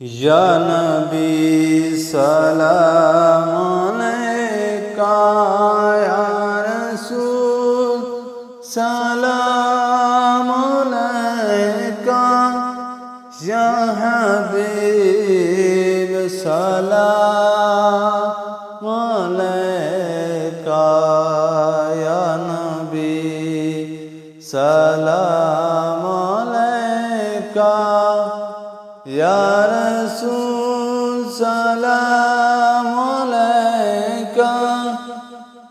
یا نبی سلام علیکہ، یا رسول سلام علیکہ، یا حبیب سلام علیکہ، یا نبی سلام علیکہ، یا رسول سلام علیکہ،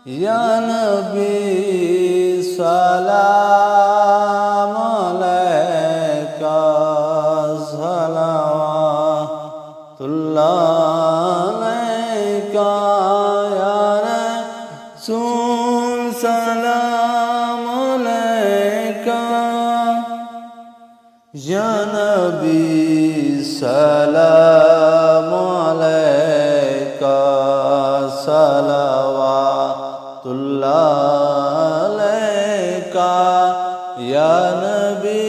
یا نبی سلام علیکہ، صلوات اللہ علیکہ، یا رسول سلام علیکہ، یا نبی سلام علیکہ، صلوات اللہ علیکہ، یا نبی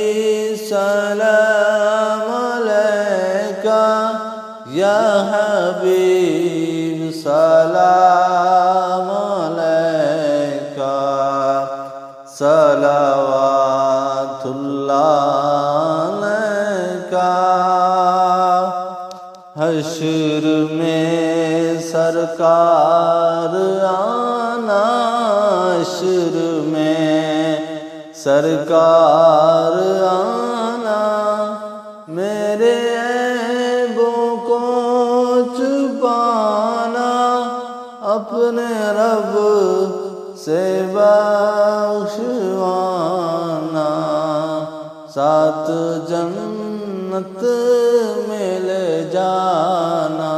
سلام علیکہ، یا حبیب سلام علیکہ، صلوات اللہ علیکہ۔ حشر میں سرکار آنا، حشر میں سرکار آنا، میرے عیبوں کو چھپانا، اپنے رب سے بخشوانا، ساتھ جنت میں لے جانا،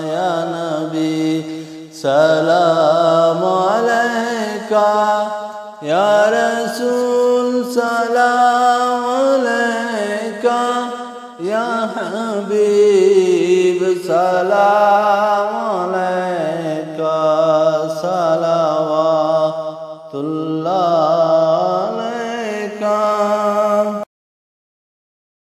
یا نبی سلام علیکہ، یا رسول سلام علیکہ، یا حبیب سلام